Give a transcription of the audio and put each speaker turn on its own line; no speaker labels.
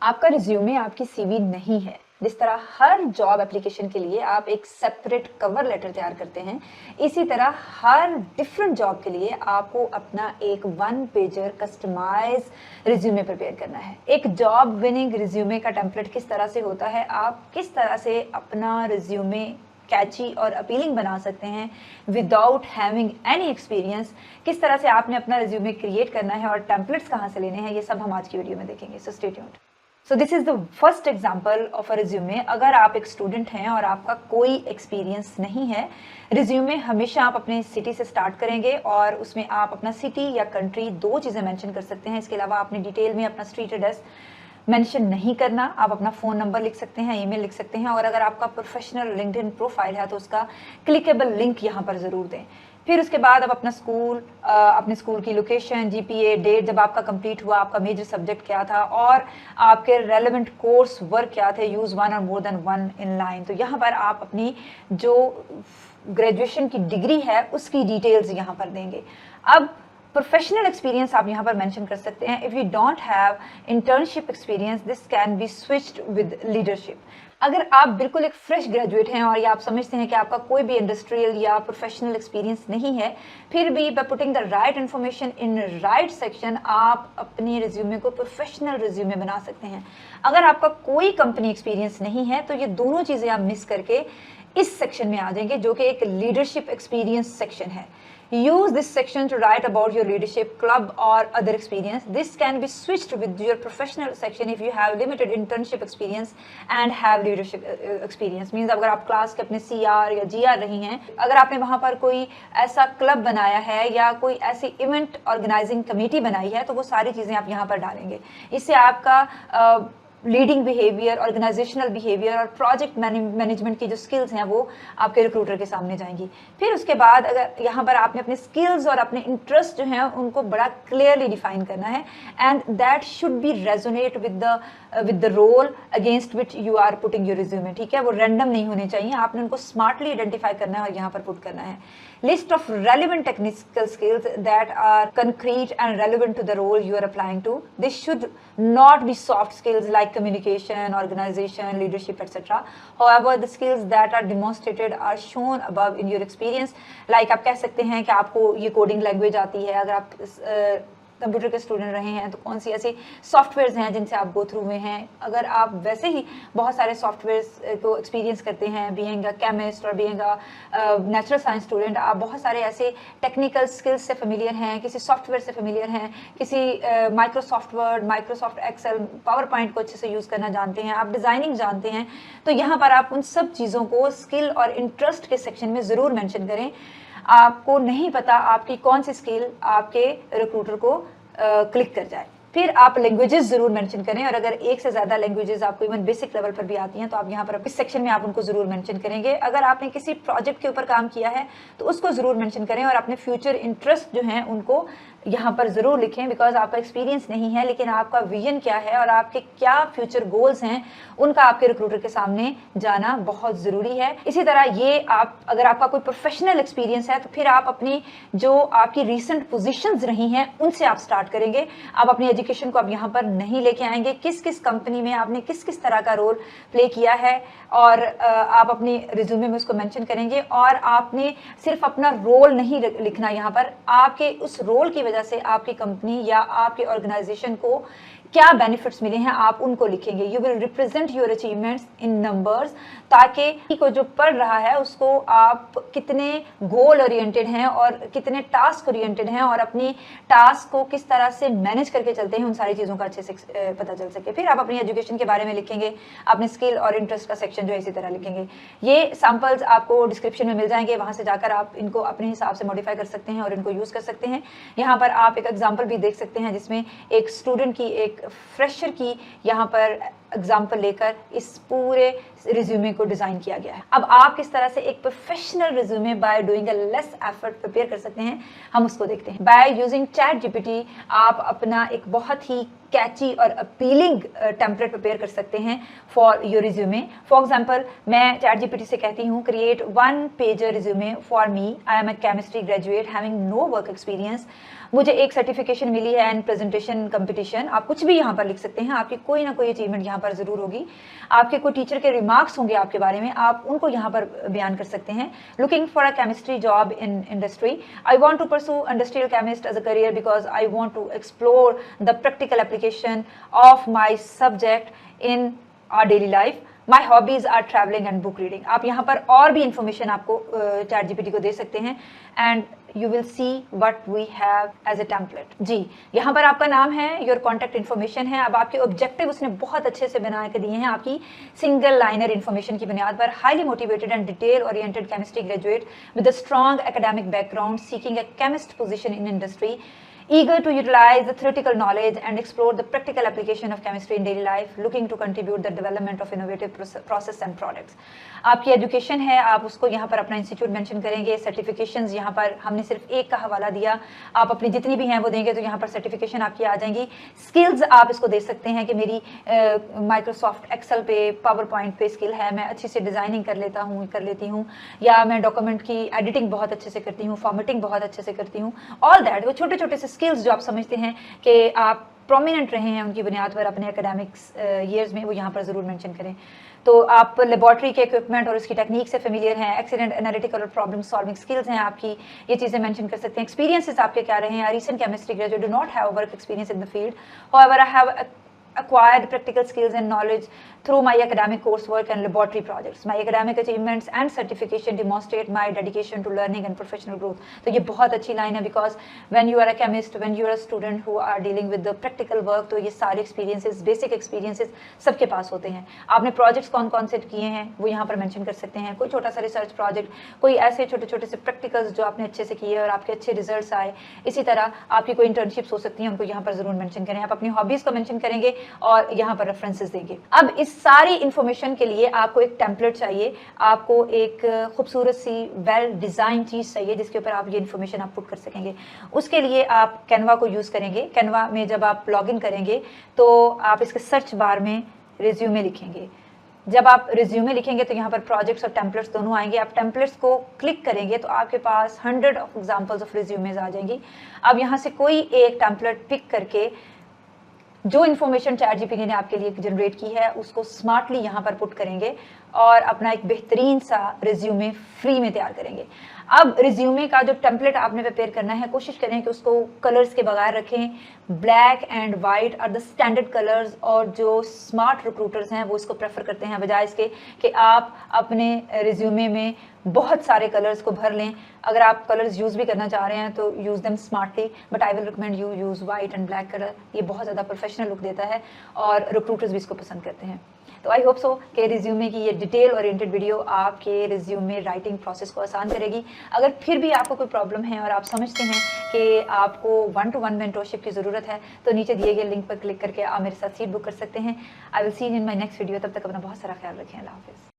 आपका रिज्यूमे आपकी सीवी नहीं है। जिस तरह हर जॉब एप्लीकेशन के लिए आप एक सेपरेट कवर लेटर तैयार करते हैं, इसी तरह हर डिफरेंट जॉब के लिए आपको अपना एक 1 पेजर कस्टमाइज रिज्यूमे प्रिपेयर करना है। एक जॉब विनिंग रिज्यूमे का टेम्पलेट किस तरह से होता है, आप किस तरह से अपना रिज्यूमे कैची और अपीलिंग बना सकते हैं विदाउट हैविंग एनी एक्सपीरियंस, किस तरह से आपने अपना रिज्यूमे क्रिएट करना है और टेम्पलेट्स कहाँ से लेने हैं, ये सब हम आज की वीडियो में देखेंगे। So stay tuned. So this is the first example of a resume. अगर आप एक स्टूडेंट हैं और आपका कोई एक्सपीरियंस नहीं है, रिज्यूमे हमेशा आप अपने सिटी से स्टार्ट करेंगे और उसमें आप अपना सिटी या कंट्री 2 चीज़ें मेंशन कर सकते हैं। इसके अलावा आपने डिटेल में अपना स्ट्रीट एड्रेस मेंशन नहीं करना। आप अपना फ़ोन नंबर लिख सकते हैं, ईमेल लिख सकते हैं, और अगर आपका प्रोफेशनल लिंक्डइन प्रोफाइल है तो उसका क्लिकेबल लिंक यहाँ पर ज़रूर दें। फिर उसके बाद आप अपना स्कूल, अपने स्कूल की लोकेशन, जीपीए, डेट जब आपका कंप्लीट हुआ, आपका मेजर सब्जेक्ट क्या था और आपके रेलेवेंट कोर्स वर्क क्या थे, यूज़ 1 और मोर देन 1 इन लाइन। तो यहाँ पर आप अपनी जो ग्रेजुएशन की डिग्री है उसकी डिटेल्स यहाँ पर देंगे। अब प्रोफेशनल एक्सपीरियंस आप यहाँ पर मेंशन कर सकते हैं। If you don't have internship experience, this can be switched with leadership. अगर आप बिल्कुल एक फ्रेश ग्रेजुएट हैं और ये आप समझते हैं कि आपका कोई भी इंडस्ट्रियल या प्रोफेशनल एक्सपीरियंस नहीं है, फिर भी by putting the right information in right section आप अपने रिज्यूमे को प्रोफेशनल रिज्यूमे बना सकते हैं। अगर आपका कोई कंपनी एक्सपीरियंस नहीं है तो ये दोनों चीज़ें आप मिस करके इस सेक्शन में आ जाएंगे, जो कि एक लीडरशिप एक्सपीरियंस सेक्शन है। Use this section to write about your leadership, club or other experience. This can be switched with your professional section if you have limited internship experience and have leadership experience. Means अगर आप class के अपने CR या GR रही हैं, अगर आपने वहाँ पर कोई ऐसा क्लब बनाया है या कोई ऐसी इवेंट ऑर्गेनाइजिंग कमेटी बनाई है, तो वो सारी चीज़ें आप यहाँ पर डालेंगे। इससे आपका लीडिंग बिहेवियर, ऑर्गेनाइजेशनल बिहेवियर और प्रोजेक्ट मैनेजमेंट की जो स्किल्स हैं वो आपके रिक्रूटर के सामने जाएंगी। फिर उसके बाद अगर यहाँ पर आपने अपने स्किल्स और अपने इंटरेस्ट जो हैं उनको बड़ा क्लियरली डिफाइन करना है, and that should be resonate with the role against which you are putting your resume. ठीक है, वो रैंडम नहीं होने चाहिए, आपने उनको स्मार्टली आइडेंटिफाई करना है और यहाँ पर पुट करना है। List of relevant technical skills that are concrete and relevant to the role you are applying to. This should not be soft skills like communication, organization, leadership, etc. However, the skills that are demonstrated are shown above in your experience. Like आप कह सकते हैं कि आपको ये coding language आती है, अगर आप कंप्यूटर के स्टूडेंट रहे हैं तो कौन सी ऐसी सॉफ्टवेयर्स हैं जिनसे आप गो थ्रू हुए हैं। अगर आप वैसे ही बहुत सारे सॉफ्टवेयर्स को एक्सपीरियंस करते हैं, बीइंग अ केमिस्ट और being a natural science student, आप बहुत सारे ऐसे टेक्निकल स्किल्स से फेमिलियर हैं, किसी सॉफ्टवेयर से फेमिलियर हैं, किसी Microsoft Word, Microsoft Excel, PowerPoint को अच्छे से यूज़ करना जानते हैं, आप डिज़ाइनिंग जानते हैं, तो यहाँ पर आप उन सब चीज़ों को स्किल और इंटरेस्ट के सेक्शन में ज़रूर मैंशन करें। आपको नहीं पता आपकी कौन सी स्किल आपके रिक्रूटर को क्लिक कर जाए। फिर आप लैंग्वेजेस जरूर मेंशन करें, और अगर एक से ज़्यादा लैंग्वेजेस आपको इवन बेसिक लेवल पर भी आती हैं तो आप यहाँ पर इस सेक्शन में आप उनको ज़रूर मेंशन करेंगे। अगर आपने किसी प्रोजेक्ट के ऊपर काम किया है तो उसको ज़रूर मेंशन करें, और अपने फ्यूचर इंटरेस्ट जो हैं उनको यहाँ पर ज़रूर लिखें। बिकॉज आपका एक्सपीरियंस नहीं है लेकिन आपका विजन क्या है और आपके क्या फ्यूचर गोल्स हैं, उनका आपके रिक्रूटर के सामने जाना बहुत ज़रूरी है। इसी तरह ये आप, अगर आपका कोई प्रोफेशनल एक्सपीरियंस है तो फिर आप अपनी जो आपकी रिसेंट पोजीशंस रही हैं उनसे आप स्टार्ट करेंगे। आप अपनी एजुकेशन को आप यहाँ पर नहीं लेके आएंगे, किस किस कंपनी में आपने किस किस तरह का रोल प्ले किया है, और आप अपनी रिज्यूमे में उसको मेंशन करेंगे। और आपने सिर्फ अपना रोल नहीं लिखना, यहाँ पर आपके उस रोल की वजह से आपकी कंपनी या आपके ऑर्गेनाइजेशन को क्या बेनिफिट्स मिले हैं आप उनको लिखेंगे। You will represent your achievements in numbers, ताकि को जो पढ़ रहा है उसको आप कितने गोल ओरिएंटेड हैं और कितने टास्क ओरिएंटेड हैं और अपनी टास्क को किस तरह से मैनेज करके चलते हैं, उन सारी चीज़ों का अच्छे से पता चल सके। फिर आप अपनी एजुकेशन के बारे में लिखेंगे, अपने स्किल और इंटरेस्ट का सेक्शन जो है इसी तरह लिखेंगे। ये सैम्पल्स आपको डिस्क्रिप्शन में मिल जाएंगे, वहाँ से जाकर आप इनको अपने हिसाब से मॉडिफाई कर सकते हैं और इनको यूज़ कर सकते हैं। यहाँ पर आप एक एग्जाम्पल भी देख सकते हैं जिसमें एक स्टूडेंट की, एक फ्रेशर की यहाँ पर एग्जाम्पल लेकर इस पूरे रिज्यूमे को डिज़ाइन किया गया है। अब आप किस तरह से एक professional resume by doing a less effort prepare कर सकते हैं, हम उसको देखते हैं। बाय यूजिंग चैट जीपीटी आप अपना एक बहुत ही कैची और अपीलिंग टेम्पलेट प्रिपेयर कर सकते हैं for your resume. For example, मैं चैट जीपीटी से कहती हूँ create 1 pager resume for me, I am a chemistry graduate having no work experience. मुझे एक सर्टिफिकेशन मिली है इन प्रेजेंटेशन कंपटीशन। आप कुछ भी यहाँ पर लिख सकते हैं, आपकी कोई ना कोई अचीवमेंट यहाँ पर जरूर होगी, आपके कोई टीचर के रिमार्क्स होंगे आपके बारे में, आप उनको यहाँ पर बयान कर सकते हैं। Looking for a chemistry job in industry, I want to pursue industrial chemist as a career because I want to explore the practical application of my subject in our daily life. My hobbies are travelling and book reading. आप यहाँ पर और भी information आपको chat GPT को दे सकते हैं and you will see what we have as a template. जी, यहाँ पर आपका नाम है, योर कॉन्टैक्ट इन्फॉर्मेशन है। अब आपके ऑब्जेक्टिव उसने बहुत अच्छे से बना के दिए हैं आपकी सिंगल लाइनर इन्फॉर्मेशन की बुनियाद पर। Highly motivated and detail oriented chemistry graduate with a strong academic background seeking a chemist position in industry, eager to utilize the theoretical knowledge and explore the practical application of chemistry in daily life, looking to contribute the development of innovative process and products। आपकी education है, आप उसको यहाँ पर अपना institute mention करेंगे। Certifications यहाँ पर हमने सिर्फ एक का हवाला दिया, आप अपनी जितनी भी हैं वो देंगे तो यहाँ पर सर्टिफिकेशन आपकी आ जाएंगी। स्किल्स आप इसको दे सकते हैं कि मेरी माइक्रोसॉफ्ट एक्सेल पे, पावर पॉइंट पे स्किल है, मैं अच्छी से डिज़ाइनिंग कर लेती हूँ, या मैं डॉक्यूमेंट की एडिटिंग बहुत अच्छे से करती हूँ, फॉर्मेटिंग बहुत अच्छे से करती हूँ। ऑल दैट, वो छोटे छोटे से स्किल्स जो आप समझते हैं कि आप प्रोमिनेंट रहे हैं उनकी बुनियाद पर अपने एकेडमिक्स ईयर्स में, वो यहाँ पर ज़रूर मेंशन करें। तो आप लेबॉर्ट्री के इक्विपमेंट और उसकी टेक्निक से फेमिलियर हैं, एक्सीडेंट एनालिटिकल और प्रॉब्लम सॉल्विंग स्किल्स हैं आपकी, ये चीज़ें मेंशन कर सकते हैं। एक्सपीरियंसेस आपके क्या रहे हैं, recent chemistry graduate, do not have work experience in the field, however I have acquired practical skills and knowledge through my academic coursework and laboratory projects. My academic achievements and certification demonstrate my dedication to learning and professional growth. तो ये बहुत अच्छी line है, because when you are a chemist, when you are a student who are dealing with the practical work, तो ये सारे experiences, basic experiences सबके पास होते हैं। आपने projects कौन कौन से किए हैं वो यहाँ पर mention कर सकते हैं। कोई छोटा सा research project, कोई ऐसे छोटे छोटे से practicals जो आपने अच्छे से किए और आपके अच्छे results आए। इसी तरह आपकी कोई internships हो सकती हैं, उनको यहाँ पर जरूर mention करें। आप अपनी hobbies को mention करेंगे और यहाँ पर रेफरेंसेस देंगे। अब इस सारी इंफॉर्मेशन के लिए आपको एक टेम्पलेट चाहिए, आपको एक खूबसूरत सी वेल डिज़ाइन चीज़ चाहिए जिसके ऊपर आप ये इन्फॉर्मेशन आप पुट कर सकेंगे। उसके लिए आप कैनवा को यूज़ करेंगे। कैनवा में जब आप लॉगिन करेंगे तो आप इसके सर्च बार में रिज्यूमे लिखेंगे। जब आप रिज्यूमे लिखेंगे तो यहाँ पर प्रोजेक्ट्स और टेम्पलेट्स दोनों आएंगे। आप टेम्पलेट्स को क्लिक करेंगे तो आपके पास 100 ऑफ एग्जाम्पल्स ऑफ रिज्यूमेज आ जाएंगी। अब यहाँ से कोई एक टेम्पलेट पिक करके जो इन्फॉर्मेशन चैट जीपीटी ने आपके लिए जनरेट की है उसको स्मार्टली यहाँ पर पुट करेंगे और अपना एक बेहतरीन सा रिज्यूमे फ्री में तैयार करेंगे। अब रिज्यूमे का जो टेम्पलेट आपने प्रिपेयर करना है, कोशिश करें कि उसको कलर्स के बगैर रखें। Black and white are the standard colours, और जो स्मार्ट रिक्रूटर्स हैं वो इसको प्रेफर करते हैं, बजाय इसके कि आप अपने रिज्यूमे में बहुत सारे कलर्स को भर लें। अगर आप कलर्स यूज़ भी करना चाह रहे हैं तो use them smartly, but I will recommend you use white and black colour. ये बहुत ज़्यादा प्रोफेशनल लुक देता है और रिक्रूटर्स भी इसको पसंद करते हैं। तो आई होप सो कि रिज्यूमे की ये डिटेल ओरिएंटेड वीडियो आपके रिज्यूमे राइटिंग प्रोसेस को आसान करेगी। अगर फिर भी आपको कोई प्रॉब्लम है और आप समझते हैं कि आपको 1-to-1 मेंटरशिप की ज़रूरत है तो नीचे दिए गए लिंक पर क्लिक करके आप मेरे साथ सीट बुक कर सकते हैं। I will see you in my next video. तब तक अपना बहुत सारा ख्याल रखें। अल्लाह हाफिज़।